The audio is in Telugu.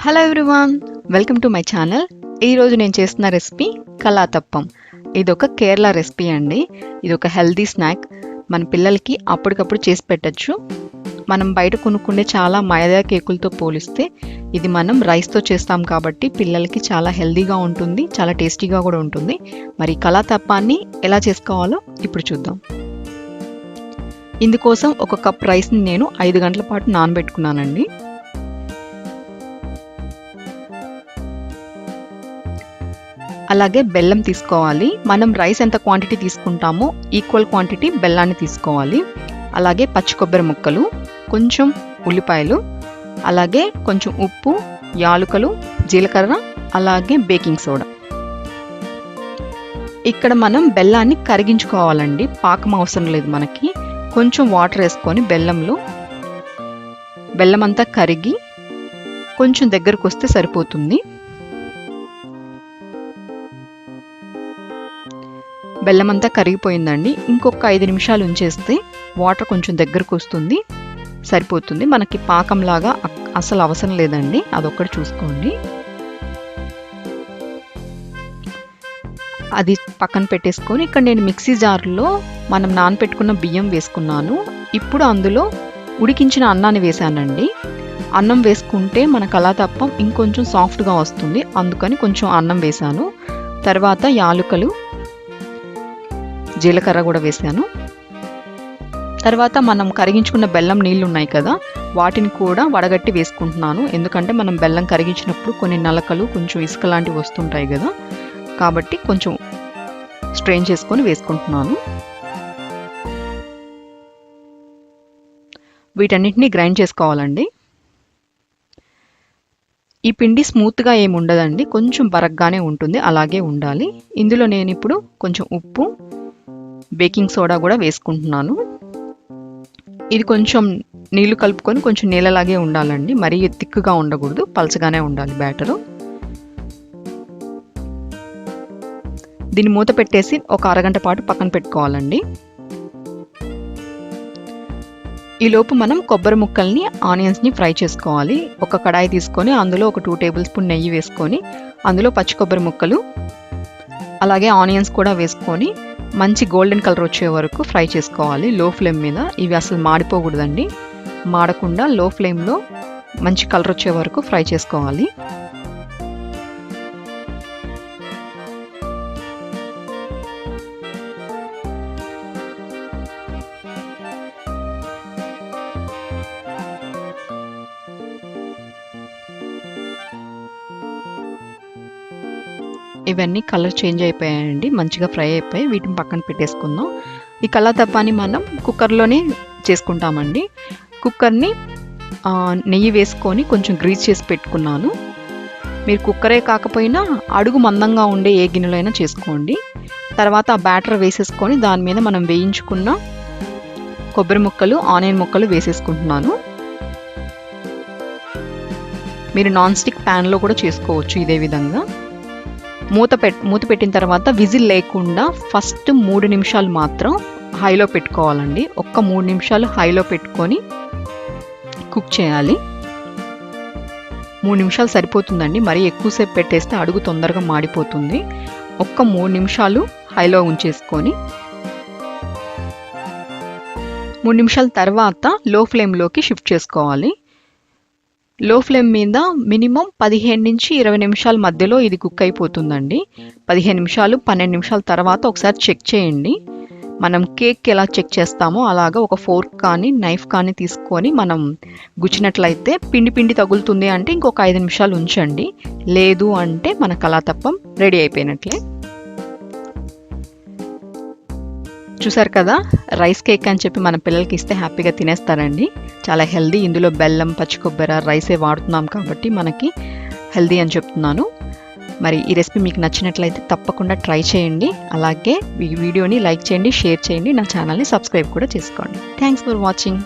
Hello everyone, welcome to my channel. ఈరోజు నేను చేస్తున్న రెసిపీ కలాతప్పం. ఇది ఒక కేరళ రెసిపీ అండి. ఇది ఒక హెల్దీ స్నాక్. మన పిల్లలకి అప్పటికప్పుడు చేసి పెట్టచ్చు. మనం బయట కొనుక్కునే చాలా మైదా కేకులతో పోలిస్తే ఇది మనం రైస్తో చేస్తాం కాబట్టి పిల్లలకి చాలా హెల్దీగా ఉంటుంది, చాలా టేస్టీగా కూడా ఉంటుంది. మరి కలాతప్పాన్ని ఎలా చేసుకోవాలో ఇప్పుడు చూద్దాం. ఇందుకోసం ఒక కప్ రైస్ని నేను 5 గంటల పాటు నానబెట్టుకున్నానండి. అలాగే బెల్లం తీసుకోవాలి. మనం రైస్ ఎంత క్వాంటిటీ తీసుకుంటామో ఈక్వల్ క్వాంటిటీ బెల్లాన్ని తీసుకోవాలి. అలాగే పచ్చి కొబ్బరి ముక్కలు, కొంచెం ఉల్లిపాయలు, అలాగే కొంచెం ఉప్పు, యాలుకలు, జీలకర్ర, అలాగే బేకింగ్ సోడా. ఇక్కడ మనం బెల్లాన్ని కరిగించుకోవాలండి, పాకం అవసరం లేదు మనకి. కొంచెం వాటర్ వేసుకొని బెల్లం అంతా కరిగి కొంచెం దగ్గరకు వస్తే సరిపోతుంది. బెల్లం అంతా కరిగిపోయిందండి. ఇంకొక 5 నిమిషాలు ఉంచేస్తే వాటర్ కొంచెం దగ్గరకు వస్తుంది, సరిపోతుంది. మనకి పాకంలాగా అసలు అవసరం లేదండి, అదొక్కటి చూసుకోండి. అది పక్కన పెట్టేసుకొని ఇక్కడ నేను మిక్సీ జార్లో మనం నానపెట్టుకున్న బియ్యం వేసుకున్నాను. ఇప్పుడు అందులో ఉడికించిన అన్నాన్ని వేసానండి. అన్నం వేసుకుంటే మన కలాతప్పం ఇంకొంచెం సాఫ్ట్గా వస్తుంది, అందుకని కొంచెం అన్నం వేసాను. తర్వాత యాలుకలు, జీలకర్ర కూడా వేసాను. తర్వాత మనం కరిగించుకున్న బెల్లం నీళ్ళు ఉన్నాయి కదా, వాటిని కూడా వడగట్టి వేసుకుంటున్నాను. ఎందుకంటే మనం బెల్లం కరిగించినప్పుడు కొన్ని నలకలు, కొంచెం ఇసుక లాంటివి వస్తుంటాయి కదా, కాబట్టి కొంచెం స్ట్రెయిన్ చేసుకొని వేసుకుంటున్నాను. వీటన్నిటిని గ్రైండ్ చేసుకోవాలండి. ఈ పిండి స్మూత్గా ఏమి ఉండదండి, కొంచెం బరగ్గానే ఉంటుంది, అలాగే ఉండాలి. ఇందులో నేను ఇప్పుడు కొంచెం ఉప్పు, బేకింగ్ సోడా కూడా వేసుకుంటున్నాను. ఇది కొంచెం నీళ్లు కలుపుకొని కొంచెం నీళ్ళలాగే ఉండాలండి, మరీ తిక్కుగా ఉండకూడదు, పలచగానే ఉండాలి బ్యాటరు. దీన్ని మూత పెట్టేసి ఒక అరగంట పాటు పక్కన పెట్టుకోవాలండి. ఈలోపు మనం కొబ్బరి ముక్కల్ని, ఆనియన్స్ని ఫ్రై చేసుకోవాలి. ఒక కడాయి తీసుకొని అందులో ఒక 2 టేబుల్ స్పూన్ నెయ్యి వేసుకొని అందులో పచ్చి కొబ్బరి ముక్కలు, అలాగే ఆనియన్స్ కూడా వేసుకొని మంచి గోల్డెన్ కలర్ వచ్చే వరకు ఫ్రై చేసుకోవాలి లో ఫ్లేమ్ మీద. ఇవి అసలు మాడిపోకూడదండి, మాడకుండా లో ఫ్లేమ్లో మంచి కలర్ వచ్చే వరకు ఫ్రై చేసుకోవాలి. ఇవన్నీ కలర్ చేంజ్ అయిపోయాయండి, మంచిగా ఫ్రై అయిపోయి వీటిని పక్కన పెట్టేసుకుందాం. ఈ కలాతప్పాన్ని మనం కుక్కర్లోనే చేసుకుంటామండి. కుక్కర్ని నెయ్యి వేసుకొని కొంచెం గ్రీస్ చేసి పెట్టుకున్నాను. మీరు కుక్కరే కాకపోయినా అడుగు మందంగా ఉండే ఏ గిన్నెలో అయినా చేసుకోండి. తర్వాత ఆ బ్యాటర్ వేసేసుకొని దాని మీద మనం వేయించుకున్న కొబ్బరి ముక్కలు, ఆనియన్ ముక్కలు వేసేసుకుంటున్నాను. మీరు నాన్ స్టిక్ ప్యాన్లో కూడా చేసుకోవచ్చు ఇదే విధంగా. మూత పెట్టిన తర్వాత విజిల్ లేకుండా ఫస్ట్ 3 నిమిషాలు మాత్రం హైలో పెట్టుకోవాలండి. ఒక్క 3 నిమిషాలు హైలో పెట్టుకొని కుక్ చేయాలి. 3 నిమిషాలు సరిపోతుందండి, మరీ ఎక్కువసేపు పెట్టేస్తే అడుగు తొందరగా మాడిపోతుంది. ఒక్క 3 నిమిషాలు హైలో ఉంచేసుకొని 3 నిమిషాల తర్వాత లో ఫ్లేమ్లోకి షిఫ్ట్ చేసుకోవాలి. లో ఫ్లేమ్ మీద మినిమం 15 నుంచి 20 నిమిషాల మధ్యలో ఇది కుక్ అయిపోతుందండి. 15 నిమిషాలు 12 నిమిషాల తర్వాత ఒకసారి చెక్ చేయండి. మనం కేక్కి ఎలా చెక్ చేస్తామో అలాగా ఒక ఫోర్క్ కానీ నైఫ్ కానీ తీసుకొని మనం గుచ్చినట్లయితే పిండి తగులుతుంది అంటే ఇంకొక 5 నిమిషాలు ఉంచండి. లేదు అంటే మన కలాతప్పం రెడీ అయిపోయినట్లే. చూసారు కదా, రైస్ కేక్ అని చెప్పి మన పిల్లలకి ఇస్తే హ్యాపీగా తినేస్తారండి. చాలా హెల్దీ. ఇందులో బెల్లం, పచ్చి కొబ్బరి, రైసే వాడుతున్నాం కాబట్టి మనకి హెల్దీ అని చెప్తున్నాను. మరి ఈ రెసిపీ మీకు నచ్చినట్లయితే తప్పకుండా ట్రై చేయండి. అలాగే ఈ వీడియోని లైక్ చేయండి, షేర్ చేయండి, నా ఛానల్ని సబ్స్క్రైబ్ కూడా చేసుకోండి. Thanks for watching.